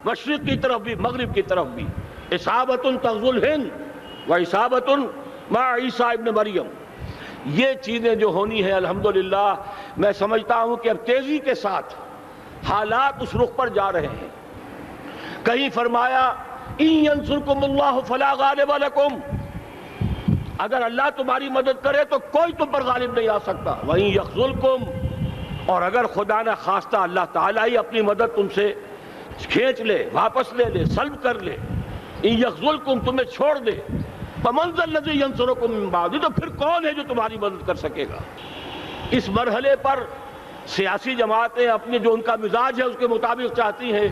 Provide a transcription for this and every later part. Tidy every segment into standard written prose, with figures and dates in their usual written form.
مشرق کی طرف بھی مغرب کی طرف بھی، اصابۃ تغزو الہند و اصابۃ مع عیسیٰ ابن مریم، یہ چیزیں جو ہونی ہیں الحمدللہ میں سمجھتا ہوں کہ اب تیزی کے ساتھ حالات اس رخ پر جا رہے ہیں۔ کہیں فرمایا ان ینصرکم اللہ فلا غالب لکم، اگر اللہ تمہاری مدد کرے تو کوئی تم پر غالب نہیں آ سکتا، وَإِن يَخْذُلْكُمْ، اور اگر خدا نہ خواستہ اللہ تعالیٰ ہی اپنی مدد تم سے کھینچ لے، واپس لے لے، سلب کر لے، ان یخذلکم، تمہیں چھوڑ دے، فمن ذا الذی ینصرکم من بعد، تو پھر کون ہے جو تمہاری مدد کر سکے گا؟ اس مرحلے پر سیاسی جماعتیں اپنے جو ان کا مزاج ہے اس کے مطابق چاہتی ہیں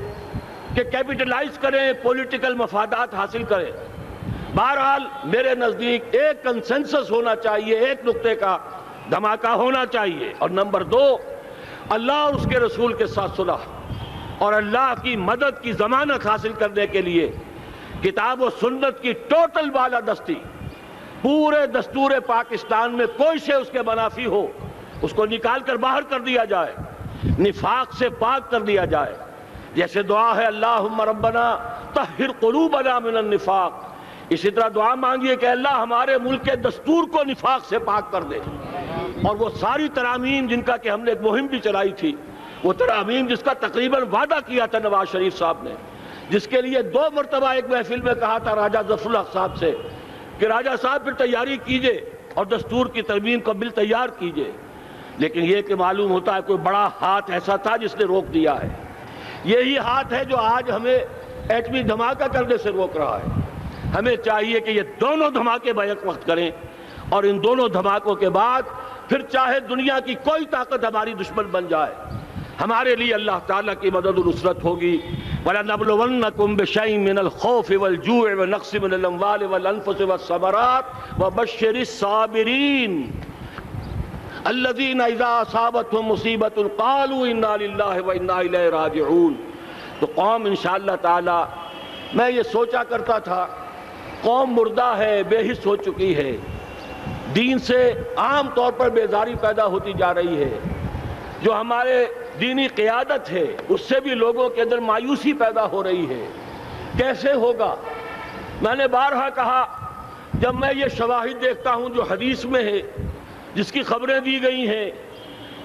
کہ کیپٹلائز کریں، پولیٹیکل مفادات حاصل کریں۔ بہرحال میرے نزدیک ایک کنسنسس ہونا چاہیے، ایک نقطے کا دھماکہ ہونا چاہیے، اور نمبر 2، اللہ اور اس کے رسول کے ساتھ صلح اور اللہ کی مدد کی ضمانت حاصل کرنے کے لیے کتاب و سنت کی ٹوٹل بالادستی، پورے دستور پاکستان میں کوئی شے اس کے منافی ہو اس کو نکال کر باہر کر دیا جائے، نفاق سے پاک کر دیا جائے۔ جیسے دعا ہے اللہم ربنا طہر قلوبنا من النفاق، اسی طرح دعا مانگیے کہ اللہ ہمارے ملک کے دستور کو نفاق سے پاک کر دے۔ اور وہ ساری ترامیم جن کا کہ ہم نے ایک مہم بھی چلائی تھی، وہ ترامیم جس کا تقریباً وعدہ کیا تھا نواز شریف صاحب نے، جس کے لیے 2 مرتبہ ایک محفل میں کہا تھا راجہ ظفر الحق صاحب سے کہ راجہ صاحب پھر تیاری کیجئے اور دستور کی ترمیم کا بل تیار کیجئے، لیکن یہ کہ معلوم ہوتا ہے کوئی بڑا ہاتھ ایسا تھا جس نے روک دیا ہے۔ یہی ہاتھ ہے جو آج ہمیں ایٹمی دھماکہ کرنے سے روک رہا ہے۔ ہمیں چاہیے کہ یہ دونوں دھماکے بیک وقت کریں، اور ان دونوں دھماکوں کے بعد پھر چاہے دنیا کی کوئی طاقت ہماری دشمن بن جائے، ہمارے لیے اللہ تعالیٰ کی مدد و نصرت ہوگی۔ وَلَنَبْلُوَنَّكُمْ بِشَيْءٍ مِّنَ الْخَوْفِ وَالْجُوعِ وَنَقْصٍ مِّنَ الْأَمْوَالِ وَالْأَنفُسِ وَالثَّمَرَاتِ وَبَشِّرِ الصَّابِرِينَ الَّذِينَ إِذَا أَصَابَتْهُم مُّصِيبَةٌ قَالُوا إِنَّا لِلَّهِ وَإِنَّا إِلَيْهِ رَاجِعُونَ۔ تو قوم انشاءاللہ تعالیٰ، میں یہ سوچا کرتا تھا قوم مردہ ہے، بے حس ہو چکی ہے، دین سے عام طور پر بیزاری پیدا ہوتی جا رہی ہے، جو ہمارے دینی قیادت ہے اس سے بھی لوگوں کے اندر مایوسی پیدا ہو رہی ہے۔ کیسے ہوگا؟ میں نے بارہا کہا، جب میں یہ شواہد دیکھتا ہوں جو حدیث میں ہے، جس کی خبریں دی گئی ہیں،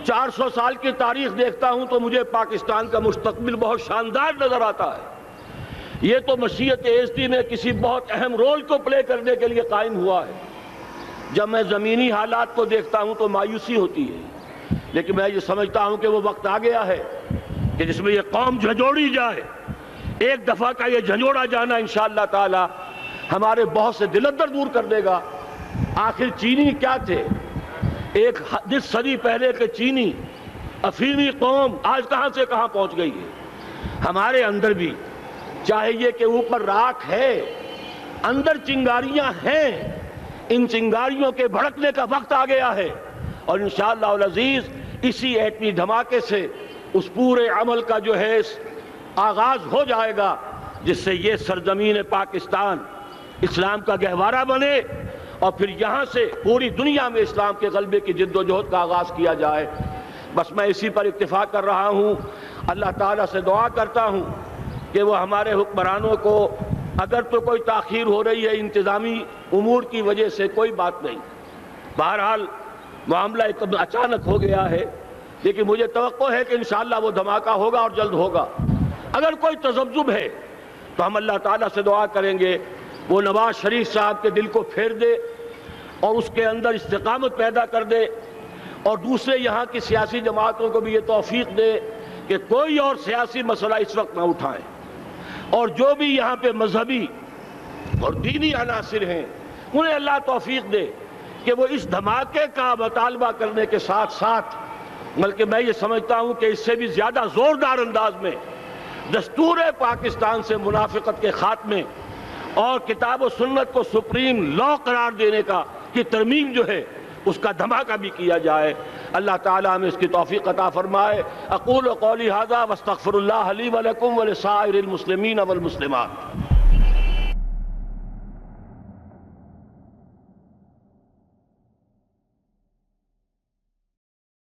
400 سال کی تاریخ دیکھتا ہوں تو مجھے پاکستان کا مستقبل بہت شاندار نظر آتا ہے۔ یہ تو مشیت ایزدی میں کسی بہت اہم رول کو پلے کرنے کے لیے قائم ہوا ہے۔ جب میں زمینی حالات کو دیکھتا ہوں تو مایوسی ہوتی ہے، لیکن میں یہ سمجھتا ہوں کہ وہ وقت آ گیا ہے کہ جس میں یہ قوم جھنجھوڑی جائے۔ ایک دفعہ کا یہ جھنجھوڑا جانا انشاءاللہ تعالی ہمارے بہت سے دل اندر دور کر دے گا۔ آخر چینی کیا تھے؟ ایک 10 صدی پہلے کے چینی افریقی قوم آج کہاں سے کہاں پہنچ گئی ہے۔ ہمارے اندر بھی چاہیے کہ اوپر راکھ ہے، اندر چنگاریاں ہیں، ان چنگاریوں کے بھڑکنے کا وقت آ گیا ہے، اور انشاءاللہ العزیز اسی ایٹمی دھماکے سے اس پورے عمل کا جو ہے آغاز ہو جائے گا، جس سے یہ سرزمین پاکستان اسلام کا گہوارہ بنے، اور پھر یہاں سے پوری دنیا میں اسلام کے غلبے کی جد و جہد کا آغاز کیا جائے۔ بس میں اسی پر اتفاق کر رہا ہوں، اللہ تعالیٰ سے دعا کرتا ہوں کہ وہ ہمارے حکمرانوں کو، اگر تو کوئی تاخیر ہو رہی ہے انتظامی امور کی وجہ سے کوئی بات نہیں، بہرحال معاملہ ایک اچانک ہو گیا ہے، لیکن مجھے توقع ہے کہ انشاءاللہ وہ دھماکہ ہوگا اور جلد ہوگا۔ اگر کوئی تذبذب ہے تو ہم اللہ تعالیٰ سے دعا کریں گے وہ نواز شریف صاحب کے دل کو پھیر دے اور اس کے اندر استقامت پیدا کر دے، اور دوسرے یہاں کی سیاسی جماعتوں کو بھی یہ توفیق دے کہ کوئی اور سیاسی مسئلہ اس وقت نہ اٹھائیں، اور جو بھی یہاں پہ مذہبی اور دینی عناصر ہیں انہیں اللہ توفیق دے کہ وہ اس دھماکے کا مطالبہ کرنے کے ساتھ ساتھ، بلکہ میں یہ سمجھتا ہوں کہ اس سے بھی زیادہ زوردار انداز میں دستور پاکستان سے منافقت کے خاتمے اور کتاب و سنت کو سپریم لا قرار دینے کی ترمیم جو ہے اس کا دھماکہ بھی کیا جائے۔ اللہ تعالیٰ ہمیں اس کی توفیق عطا فرمائے۔ اقول قولی ھذا واستغفر اللہ لی ولکم ولسائر المسلمین والمسلمات۔